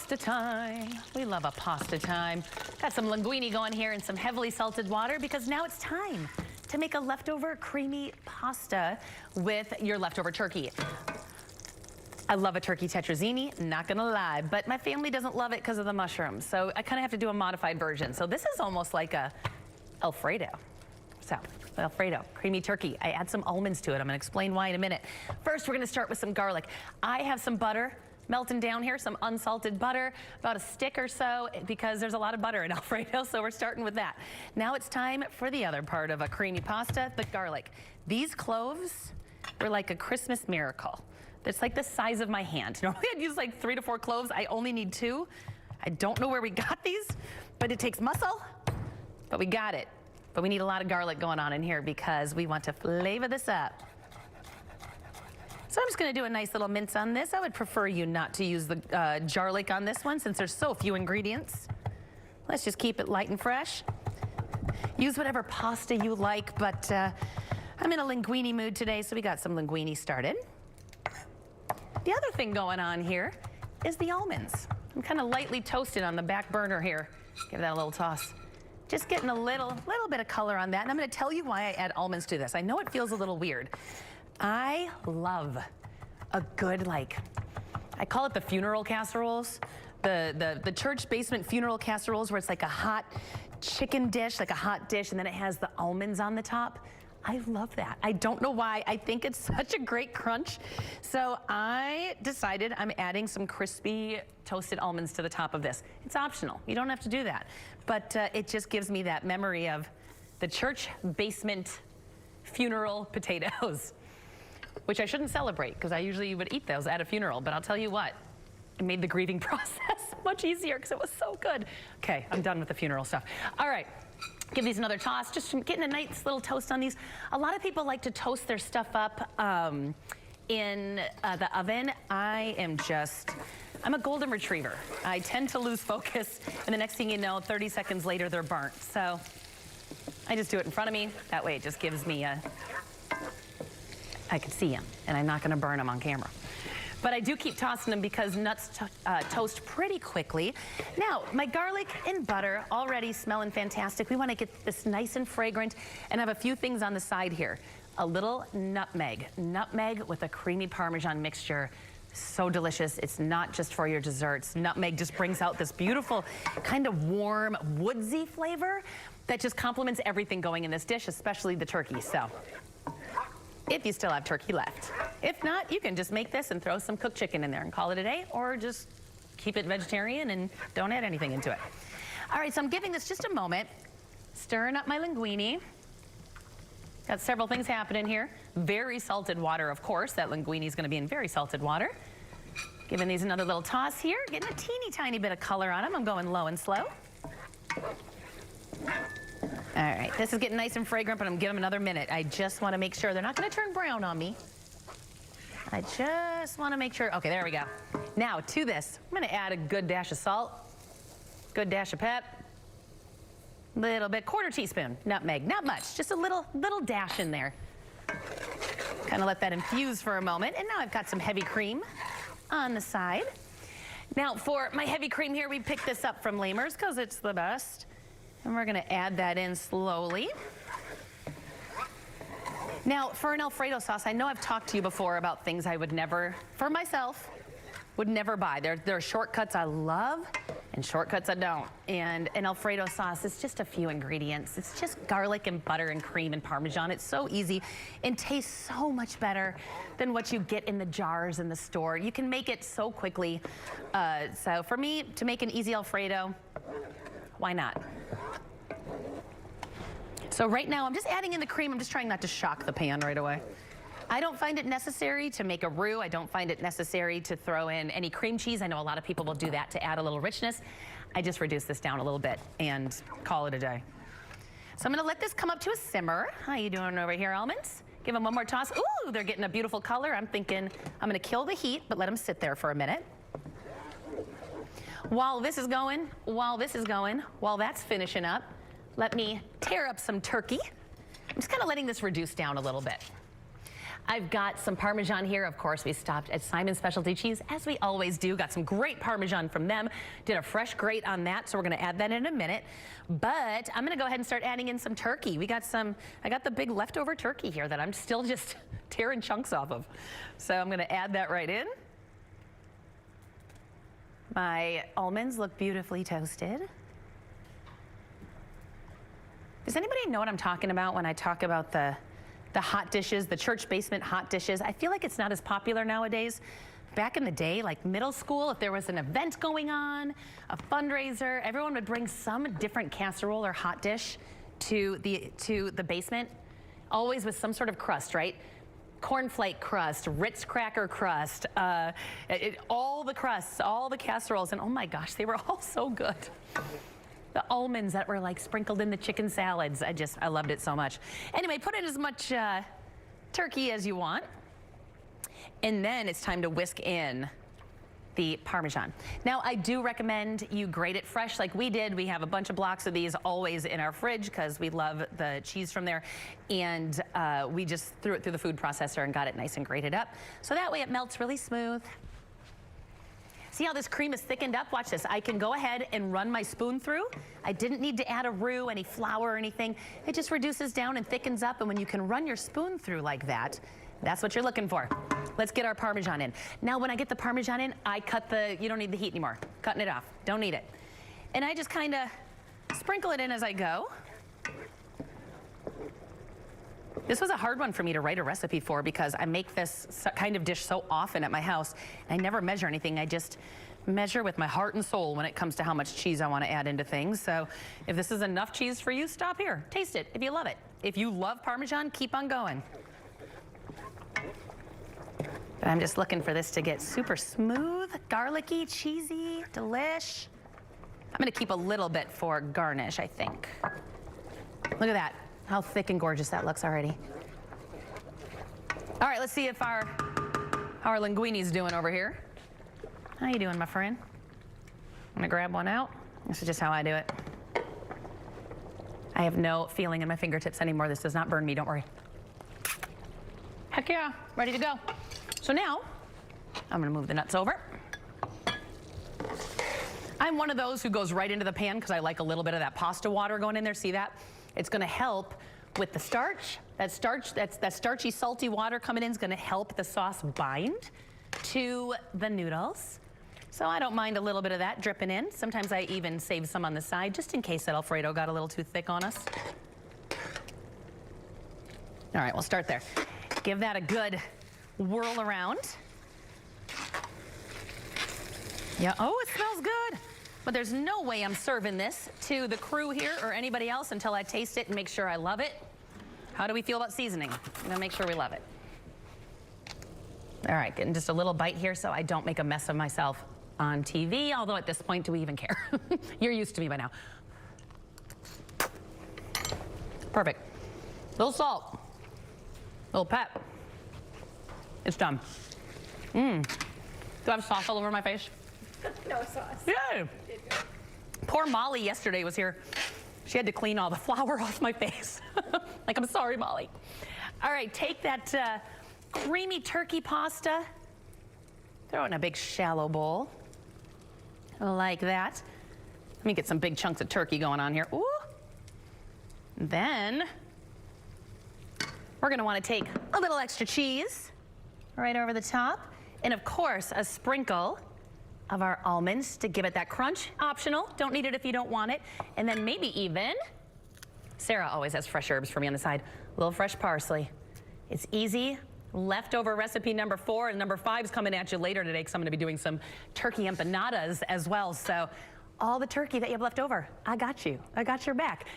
Pasta time. We love a pasta time. Got some linguine going here and some heavily salted water because now it's time to make a leftover creamy pasta with your leftover turkey. I love a turkey tetrazzini, not gonna lie, but my family doesn't love it because of the mushrooms, so I kind of have to do a modified version. So this is almost like a Alfredo. So, Alfredo, creamy turkey. I add some almonds to it. I'm gonna explain why in a minute. First, we're gonna start with some garlic. I have some butter melting down here, some unsalted butter, about a stick or so, because there's a lot of butter in Alfredo, so we're starting with that. Now it's time for the other part of a creamy pasta, the garlic. These cloves were like a Christmas miracle. It's like the size of my hand. Normally I'd use like 3 to 4 cloves. I only need 2. I don't know where we got these, but it takes muscle, but we got it. But we need a lot of garlic going on in here because we want to flavor this up. So I'm just gonna do a nice little mince on this. I would prefer you not to use the garlic on this one since there's so few ingredients. Let's just keep it light and fresh. Use whatever pasta you like, but I'm in a linguine mood today, so we got some linguine started. The other thing going on here is the almonds. I'm kind of lightly toasted on the back burner here. Give that a little toss. Just getting a little bit of color on that, and I'm gonna tell you why I add almonds to this. I know it feels a little weird. I love a good, like, I call it the funeral casseroles, the church basement funeral casseroles where it's like a hot chicken dish, like a hot dish, and then it has the almonds on the top. I love that. I don't know why. I think it's such a great crunch. So I decided I'm adding some crispy toasted almonds to the top of this. It's optional. You don't have to do that. But it just gives me that memory of the church basement funeral potatoes, which I shouldn't celebrate because I usually would eat those at a funeral. But I'll tell you what, it made the grieving process much easier because it was so good. Okay, I'm done with the funeral stuff. All right. Give these another toss, just getting a nice little toast on these. A lot of people like to toast their stuff up in the oven. I'm a golden retriever. I tend to lose focus, and the next thing you know, 30 seconds later, they're burnt. So I just do it in front of me. That way it just gives me I can see them, and I'm not gonna burn them on camera. But I do keep tossing them because nuts toast pretty quickly. Now, my garlic and butter already smelling fantastic. We want to get this nice and fragrant, and I have a few things on the side here. A little nutmeg. Nutmeg with a creamy Parmesan mixture. So delicious. It's not just for your desserts. Nutmeg just brings out this beautiful kind of warm, woodsy flavor that just complements everything going in this dish, especially the turkey. So, if you still have turkey left. If not, you can just make this and throw some cooked chicken in there and call it a day, or just keep it vegetarian and don't add anything into it. All right, so I'm giving this just a moment, stirring up my linguine. Got several things happening here. Very salted water, of course. That linguine is gonna be in very salted water. Giving these another little toss here, getting a teeny tiny bit of color on them. I'm going low and slow. All right, this is getting nice and fragrant, but I'm giving them another minute. I just want to make sure they're not going to turn brown on me. I just want to make sure. Okay, there we go. Now to this, I'm going to add a good dash of salt, good dash of pep, little bit, 1/4 teaspoon nutmeg, not much, just a little dash in there. Kind of let that infuse for a moment, and now I've got some heavy cream on the side. Now for my heavy cream here, we picked this up from Lamers because it's the best. And we're gonna add that in slowly. Now, for an Alfredo sauce, I know I've talked to you before about things I would never, for myself, would never buy. There are shortcuts I love and shortcuts I don't. And an Alfredo sauce is just a few ingredients. It's just garlic and butter and cream and Parmesan. It's so easy and tastes so much better than what you get in the jars in the store. You can make it so quickly. So for me, to make an easy Alfredo, why not? So right now, I'm just adding in the cream. I'm just trying not to shock the pan right away. I don't find it necessary to make a roux. I don't find it necessary to throw in any cream cheese. I know a lot of people will do that to add a little richness. I just reduce this down a little bit and call it a day. So I'm gonna let this come up to a simmer. How you doing over here, almonds? Give them one more toss. Ooh, they're getting a beautiful color. I'm thinking I'm gonna kill the heat, but let them sit there for a minute. While this is going, while that's finishing up, let me tear up some turkey. I'm just kind of letting this reduce down a little bit. I've got some Parmesan here. Of course, we stopped at Simon's Specialty Cheese, as we always do. Got some great Parmesan from them. Did a fresh grate on that, so we're going to add that in a minute. But I'm going to go ahead and start adding in some turkey. I got the big leftover turkey here that I'm still just tearing chunks off of. So I'm going to add that right in. My almonds look beautifully toasted. Does anybody know what I'm talking about when I talk about the hot dishes, the church basement hot dishes? I feel like it's not as popular nowadays. Back in the day, like middle school, if there was an event going on, a fundraiser, everyone would bring some different casserole or hot dish to the basement, always with some sort of crust, right? Cornflake crust, Ritz cracker crust, all the crusts, all the casseroles, and oh my gosh, they were all so good. The almonds that were like sprinkled in the chicken salads. I loved it so much. Anyway, put in as much turkey as you want. And then it's time to whisk in the Parmesan. Now, I do recommend you grate it fresh like we did. We have a bunch of blocks of these always in our fridge because we love the cheese from there. And we just threw it through the food processor and got it nice and grated up. So that way it melts really smooth. See how this cream is thickened up? Watch this. I can go ahead and run my spoon through. I didn't need to add a roux, any flour or anything. It just reduces down and thickens up. And when you can run your spoon through like that, that's what you're looking for. Let's get our Parmesan in. Now, when I get the Parmesan in, I cut you don't need the heat anymore. Cutting it off. Don't need it. And I just kind of sprinkle it in as I go. This was a hard one for me to write a recipe for because I make this kind of dish so often at my house. I never measure anything. I just measure with my heart and soul when it comes to how much cheese I want to add into things. So if this is enough cheese for you, stop here. Taste it if you love it. If you love Parmesan, keep on going. But I'm just looking for this to get super smooth, garlicky, cheesy, delish. I'm going to keep a little bit for garnish, I think. Look at that. How thick and gorgeous that looks already. All right, let's see if how our linguini's doing over here. How you doing, my friend? I'm gonna grab one out. This is just how I do it. I have no feeling in my fingertips anymore. This does not burn me, don't worry. Heck yeah, ready to go. So now, I'm gonna move the nuts over. I'm one of those who goes right into the pan because I like a little bit of that pasta water going in there. See that? It's going to help with the starch. That starchy, salty water coming in is going to help the sauce bind to the noodles. So I don't mind a little bit of that dripping in. Sometimes I even save some on the side just in case that Alfredo got a little too thick on us. All right, we'll start there. Give that a good whirl around. Yeah, oh, it smells good. But there's no way I'm serving this to the crew here or anybody else until I taste it and make sure I love it. How do we feel about seasoning? I'm gonna make sure we love it. All right, getting just a little bite here so I don't make a mess of myself on TV, although at this point, do we even care? You're used to me by now. Perfect. Little salt, little pep. It's done. Do I have sauce all over my face? No sauce. Yeah. Poor Molly yesterday was here. She had to clean all the flour off my face. Like, I'm sorry, Molly. All right, take that creamy turkey pasta, throw it in a big shallow bowl, like that. Let me get some big chunks of turkey going on here. Ooh. Then we're gonna wanna take a little extra cheese right over the top, and of course, a sprinkle of our almonds to give it that crunch. Optional, don't need it if you don't want it. And then maybe even, Sarah always has fresh herbs for me on the side, a little fresh parsley. It's easy. Leftover recipe number 4 and number 5 is coming at you later today because I'm gonna be doing some turkey empanadas as well. So all the turkey that you have left over, I got you. I got your back.